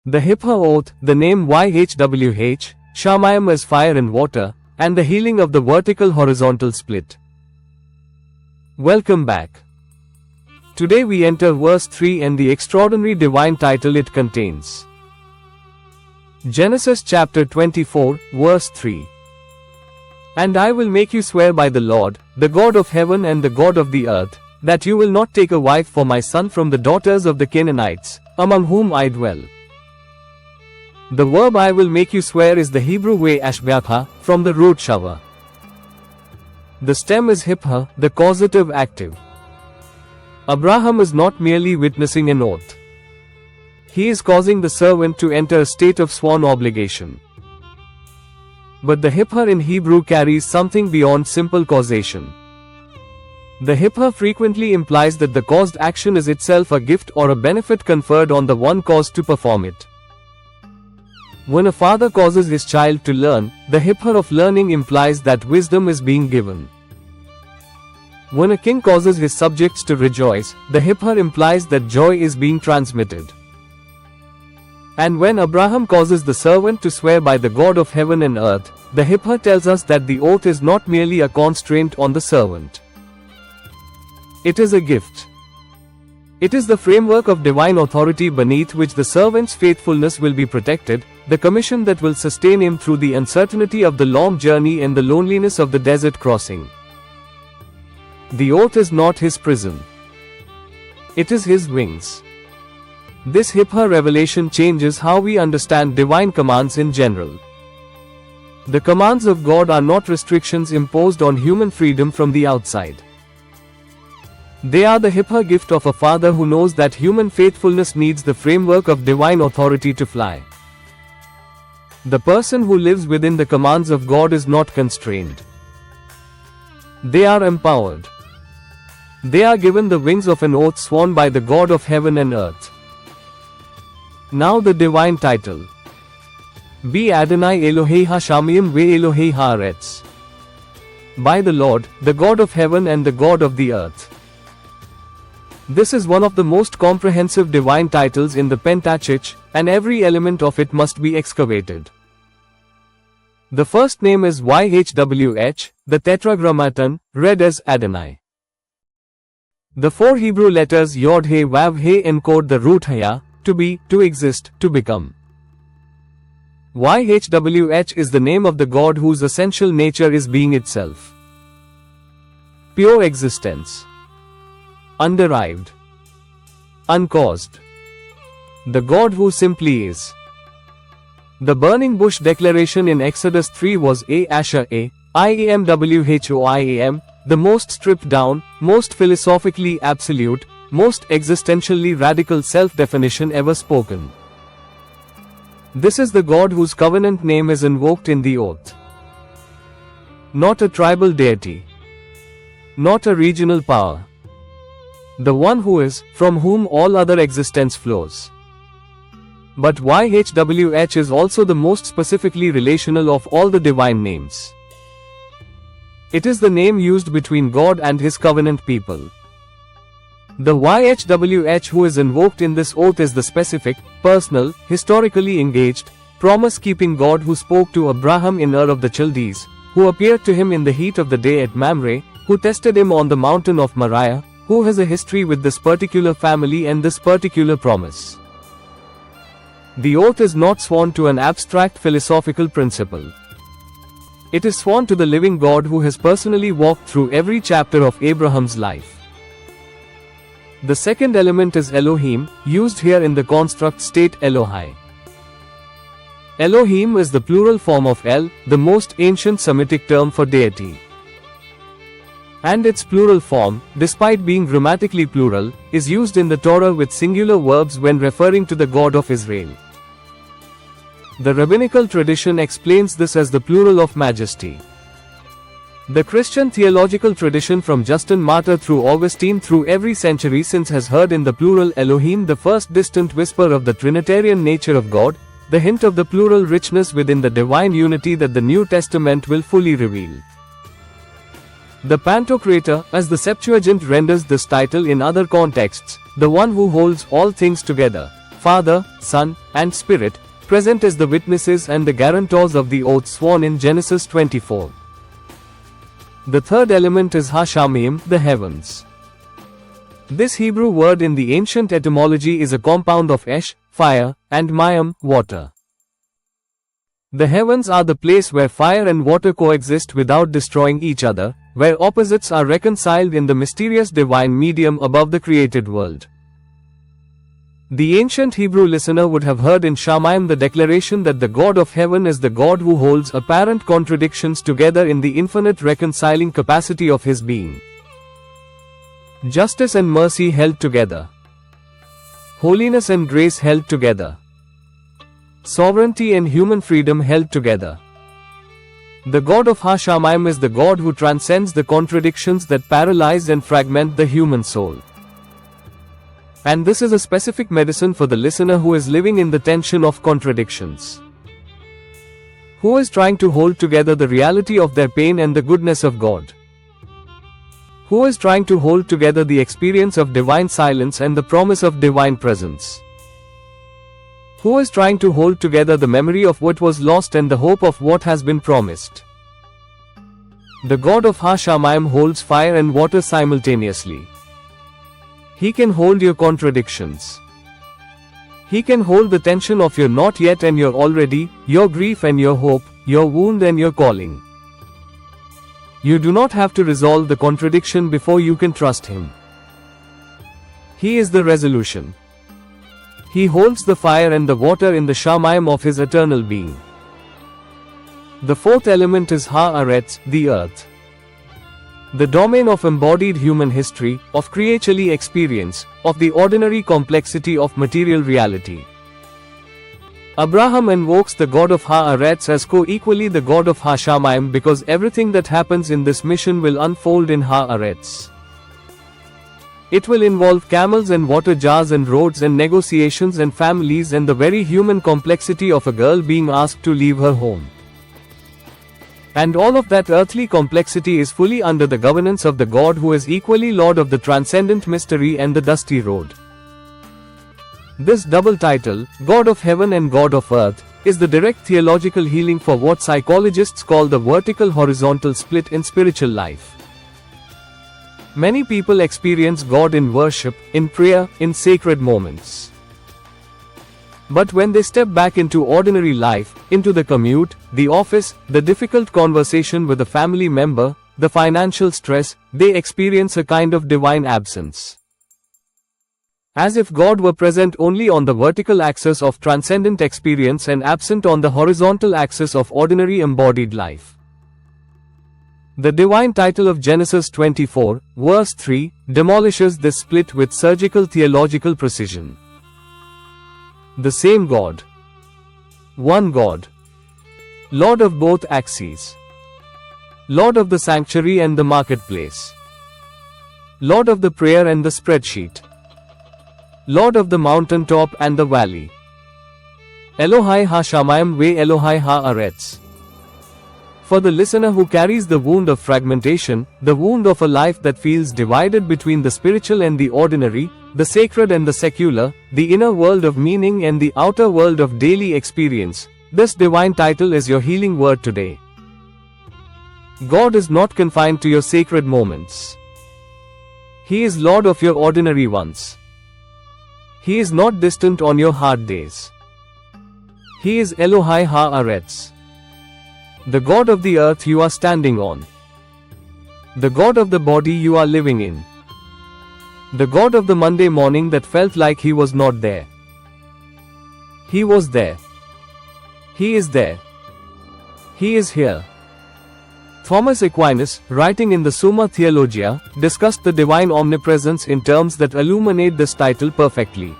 The Hiphil oath, the name YHWH, Shamayim as fire and water, and the healing of the vertical-horizontal split. Welcome back. Today we enter verse 3 and the extraordinary divine title it contains. Genesis chapter 24, verse 3. And I will make you swear by the Lord, the God of heaven and the God of the earth, that you will not take a wife for my son from the daughters of the Canaanites, among whom I dwell. The verb I will make you swear is the Hebrew YHWH, from the root shava. The stem is Hiphil, the causative active. Abraham is not merely witnessing an oath. He is causing the servant to enter a state of sworn obligation. But the Hiphil in Hebrew carries something beyond simple causation. The Hiphil frequently implies that the caused action is itself a gift or a benefit conferred on the one caused to perform it. When a father causes his child to learn, the Hiphil of learning implies that wisdom is being given. When a king causes his subjects to rejoice, the Hiphil implies that joy is being transmitted. And when Abraham causes the servant to swear by the God of heaven and earth, the Hiphil tells us that the oath is not merely a constraint on the servant. It is a gift. It is the framework of divine authority beneath which the servant's faithfulness will be protected, the commission that will sustain him through the uncertainty of the long journey and the loneliness of the desert crossing. The oath is not his prison. It is his wings. This Hiphil revelation changes how we understand divine commands in general. The commands of God are not restrictions imposed on human freedom from the outside. They are the Hiphil gift of a father who knows that human faithfulness needs the framework of divine authority to fly. The person who lives within the commands of God is not constrained. They are empowered. They are given the wings of an oath sworn by the God of heaven and earth. Now the divine title. Be Adonai Elohei HaShamayim ve-Elohei Haaretz. By the Lord, the God of heaven and the God of the earth. This is one of the most comprehensive divine titles in the Pentateuch, and every element of it must be excavated. The first name is YHWH, the Tetragrammaton, read as Adonai. The four Hebrew letters Yod-Hey-Vav-Hey encode the root HAYAH, to be, to exist, to become. YHWH is the name of the God whose essential nature is being itself. Pure existence. Underived. Uncaused. The God who simply is. The burning bush declaration in Exodus 3 was IAMWHOIAM, the most stripped down, most philosophically absolute, most existentially radical self-definition ever spoken. This is the God whose covenant name is invoked in the oath. Not a tribal deity. Not a regional power. The one who is, from whom all other existence flows. But YHWH is also the most specifically relational of all the divine names. It is the name used between God and His covenant people. The YHWH who is invoked in this oath is the specific, personal, historically engaged, promise-keeping God who spoke to Abraham in Ur of the Chaldees, who appeared to him in the heat of the day at Mamre, who tested him on the mountain of Moriah, who has a history with this particular family and this particular promise. The oath is not sworn to an abstract philosophical principle. It is sworn to the living God who has personally walked through every chapter of Abraham's life. The second element is Elohim, used here in the construct state Elohai. Elohim is the plural form of El, the most ancient Semitic term for deity. And its plural form, despite being grammatically plural, is used in the Torah with singular verbs when referring to the God of Israel. The rabbinical tradition explains this as the plural of majesty. The Christian theological tradition from Justin Martyr through Augustine through every century since has heard in the plural Elohim the first distant whisper of the Trinitarian nature of God, the hint of the plural richness within the divine unity that the New Testament will fully reveal. The Pantocrator, as the Septuagint renders this title in other contexts, the one who holds all things together, Father, Son, and Spirit, present as the witnesses and the guarantors of the oath sworn in Genesis 24. The third element is Shamayim, the heavens. This Hebrew word in the ancient etymology is a compound of esh, fire, and mayim, water. The heavens are the place where fire and water coexist without destroying each other, where opposites are reconciled in the mysterious divine medium above the created world. The ancient Hebrew listener would have heard in Shamayim the declaration that the God of heaven is the God who holds apparent contradictions together in the infinite reconciling capacity of his being. Justice and mercy held together. Holiness and grace held together. Sovereignty and human freedom held together. The God of Shamayim is the God who transcends the contradictions that paralyze and fragment the human soul. And this is a specific medicine for the listener who is living in the tension of contradictions. Who is trying to hold together the reality of their pain and the goodness of God. Who is trying to hold together the experience of divine silence and the promise of divine presence. Who is trying to hold together the memory of what was lost and the hope of what has been promised. The God of Shamayim holds fire and water simultaneously. He can hold your contradictions. He can hold the tension of your not yet and your already, your grief and your hope, your wound and your calling. You do not have to resolve the contradiction before you can trust him. He is the resolution. He holds the fire and the water in the Shamayim of his eternal being. The fourth element is Haaretz, the earth. The domain of embodied human history, of creaturely experience, of the ordinary complexity of material reality. Abraham invokes the God of Haaretz as co-equally the God of Shamayim because everything that happens in this mission will unfold in Haaretz. It will involve camels and water jars and roads and negotiations and families and the very human complexity of a girl being asked to leave her home. And all of that earthly complexity is fully under the governance of the God who is equally Lord of the transcendent mystery and the dusty road. This double title, God of Heaven and God of Earth, is the direct theological healing for what psychologists call the vertical-horizontal split in spiritual life. Many people experience God in worship, in prayer, in sacred moments. But when they step back into ordinary life, into the commute, the office, the difficult conversation with a family member, the financial stress, they experience a kind of divine absence. As if God were present only on the vertical axis of transcendent experience and absent on the horizontal axis of ordinary embodied life. The divine title of Genesis 24, verse 3, demolishes this split with surgical theological precision. The same God. One God. Lord of both axes. Lord of the sanctuary and the marketplace. Lord of the prayer and the spreadsheet. Lord of the mountaintop and the valley. Elohai Shamayim ve Elohai Haaretz. For the listener who carries the wound of fragmentation, the wound of a life that feels divided between the spiritual and the ordinary, the sacred and the secular, the inner world of meaning and the outer world of daily experience, this divine title is your healing word today. God is not confined to your sacred moments. He is Lord of your ordinary ones. He is not distant on your hard days. He is Elohai Haaretz. The God of the earth you are standing on. The God of the body you are living in. The God of the Monday morning that felt like he was not there. He was there. He is there. He is here. Thomas Aquinas, writing in the Summa Theologia, discussed the divine omnipresence in terms that illuminate this title perfectly.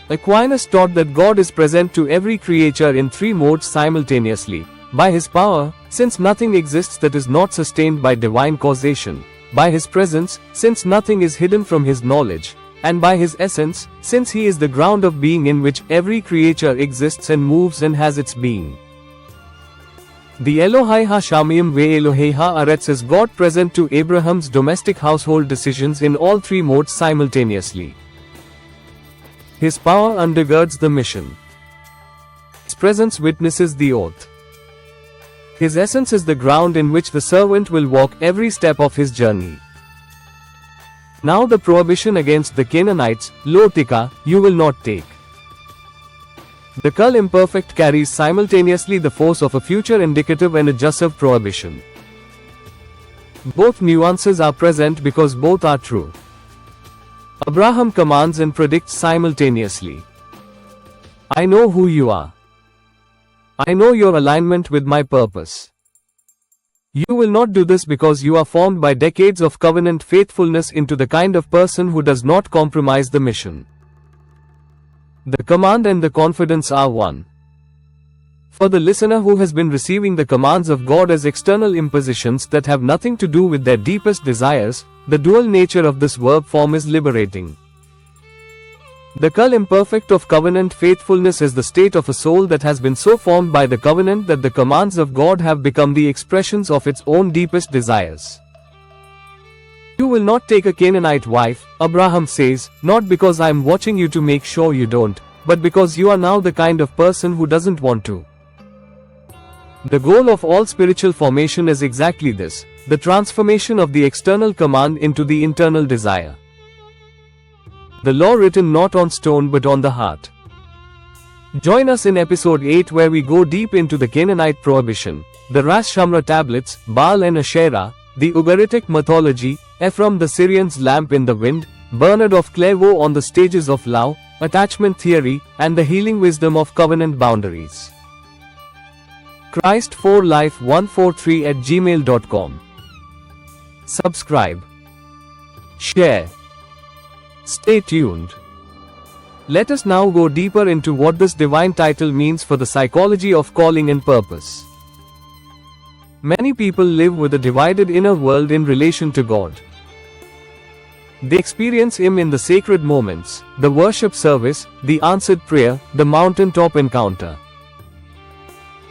Aquinas taught that God is present to every creature in three modes simultaneously: by his power, since nothing exists that is not sustained by divine causation; by his presence, since nothing is hidden from his knowledge; and by his essence, since he is the ground of being in which every creature exists and moves and has its being. The Elohai Shamayim ve Elohei Haaretz is God present to Abraham's domestic household decisions in all three modes simultaneously. His power undergirds the mission. His presence witnesses the oath. His essence is the ground in which the servant will walk every step of his journey. Now the prohibition against the Canaanites, lo tika, you will not take. The kal imperfect carries simultaneously the force of a future indicative and a jussive prohibition. Both nuances are present because both are true. Abraham commands and predicts simultaneously. I know who you are. I know your alignment with my purpose. You will not do this because you are formed by decades of covenant faithfulness into the kind of person who does not compromise the mission. The command and the confidence are one. For the listener who has been receiving the commands of God as external impositions that have nothing to do with their deepest desires, the dual nature of this verb form is liberating. The kal imperfect of covenant faithfulness is the state of a soul that has been so formed by the covenant that the commands of God have become the expressions of its own deepest desires. You will not take a Canaanite wife, Abraham says, not because I am watching you to make sure you don't, but because you are now the kind of person who doesn't want to. The goal of all spiritual formation is exactly this, the transformation of the external command into the internal desire. The law written not on stone but on the heart. Join us in episode 8 where we go deep into the Canaanite prohibition, the Ras Shamra tablets, Baal and Asherah, the Ugaritic mythology, Ephraim the Syrian's lamp in the wind, Bernard of Clairvaux on the stages of love, attachment theory, and the healing wisdom of covenant boundaries. Christ4life143@gmail.com. Subscribe. Share. Stay tuned. Let us now go deeper into what this divine title means for the psychology of calling and purpose. Many people live with a divided inner world in relation to God. They experience Him in the sacred moments, the worship service, the answered prayer, the mountaintop encounter.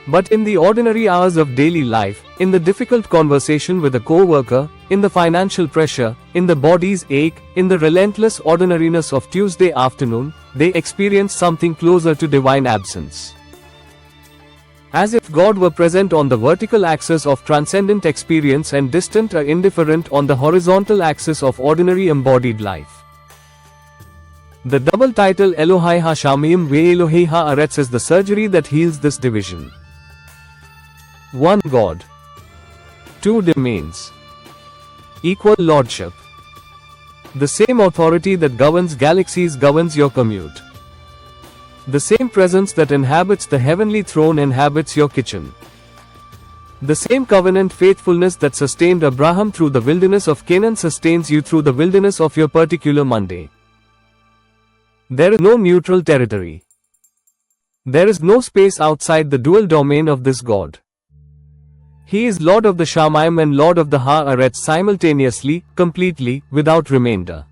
But in the ordinary hours of daily life, in the difficult conversation with a co-worker, in the financial pressure, in the body's ache, in the relentless ordinariness of Tuesday afternoon, they experience something closer to divine absence. As if God were present on the vertical axis of transcendent experience and distant or indifferent on the horizontal axis of ordinary embodied life. The double title Elohai Shamayim Ve Elohei is the surgery that heals this division. 1 God. 2 domains. Equal lordship. The same authority that governs galaxies governs your commute. The same presence that inhabits the heavenly throne inhabits your kitchen. The same covenant faithfulness that sustained Abraham through the wilderness of Canaan sustains you through the wilderness of your particular Monday. There is no neutral territory. There is no space outside the dual domain of this God. He is Lord of the Shamayim and Lord of the HAYAH simultaneously, completely, without remainder.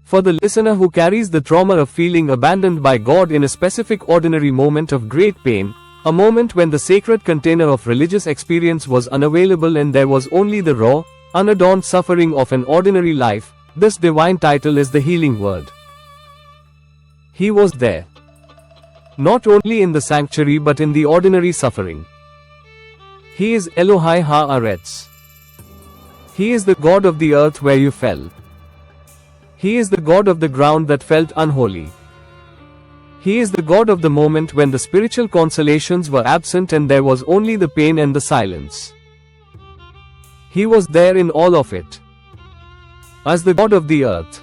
For the listener who carries the trauma of feeling abandoned by God in a specific ordinary moment of great pain, a moment when the sacred container of religious experience was unavailable and there was only the raw, unadorned suffering of an ordinary life, this divine title is the healing word. He was there. Not only in the sanctuary but in the ordinary suffering. He is Elohai HaAretz. He is the God of the earth where you fell. He is the God of the ground that felt unholy. He is the God of the moment when the spiritual consolations were absent and there was only the pain and the silence. He was there in all of it. As the God of the earth.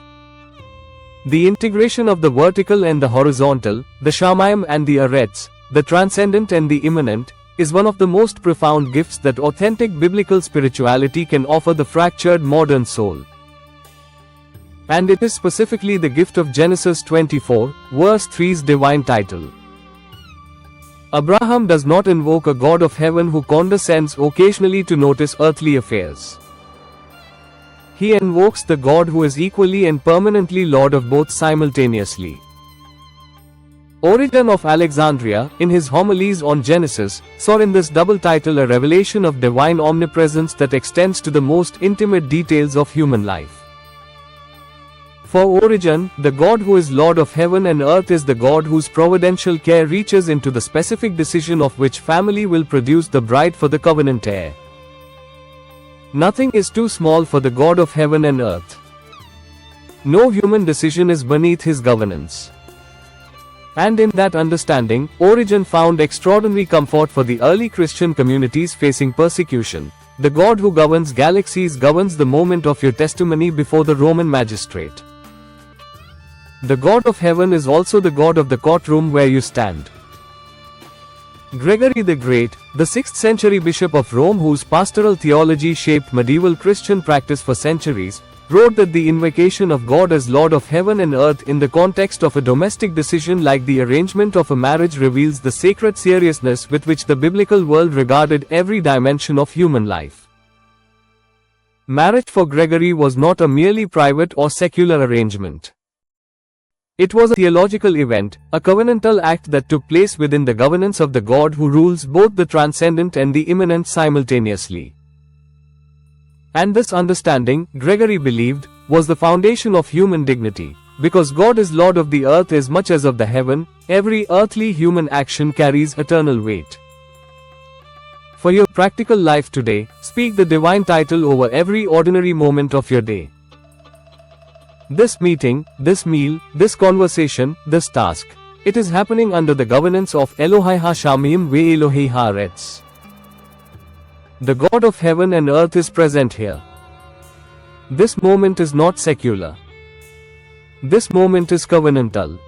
The integration of the vertical and the horizontal, the Shamayim and the Aretz, the transcendent and the immanent, is one of the most profound gifts that authentic biblical spirituality can offer the fractured modern soul. And it is specifically the gift of Genesis 24, verse 3's divine title. Abraham does not invoke a God of heaven who condescends occasionally to notice earthly affairs. He invokes the God who is equally and permanently Lord of both simultaneously. Origen of Alexandria, in his homilies on Genesis, saw in this double title a revelation of divine omnipresence that extends to the most intimate details of human life. For Origen, the God who is Lord of heaven and earth is the God whose providential care reaches into the specific decision of which family will produce the bride for the covenant heir. Nothing is too small for the God of heaven and earth. No human decision is beneath his governance. And in that understanding, Origen found extraordinary comfort for the early Christian communities facing persecution. The God who governs galaxies governs the moment of your testimony before the Roman magistrate. The God of heaven is also the God of the courtroom where you stand. Gregory the Great, the 6th century bishop of Rome whose pastoral theology shaped medieval Christian practice for centuries, wrote that the invocation of God as Lord of heaven and earth in the context of a domestic decision like the arrangement of a marriage reveals the sacred seriousness with which the biblical world regarded every dimension of human life. Marriage for Gregory was not a merely private or secular arrangement. It was a theological event, a covenantal act that took place within the governance of the God who rules both the transcendent and the immanent simultaneously. And this understanding, Gregory believed, was the foundation of human dignity. Because God is Lord of the earth as much as of the heaven, every earthly human action carries eternal weight. For your practical life today, speak the divine title over every ordinary moment of your day. This meeting, this meal, this conversation, this task. It is happening under the governance of YHWH Shamayim YHWH. The God of heaven and earth is present here. This moment is not secular. This moment is covenantal.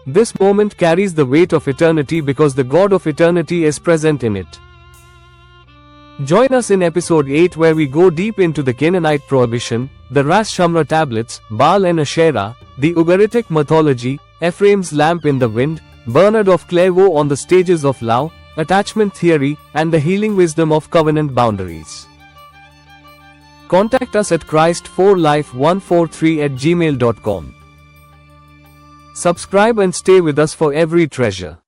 This moment carries the weight of eternity because the God of eternity is present in it. Join us in episode 8 where we go deep into the Canaanite prohibition, the Ras Shamra tablets, Baal and Asherah, the Ugaritic mythology, Ephraim's lamp in the wind, Bernard of Clairvaux on the stages of love, attachment theory, and the healing wisdom of covenant boundaries. Contact us at Christ4Life143@gmail.com. Subscribe and stay with us for every treasure.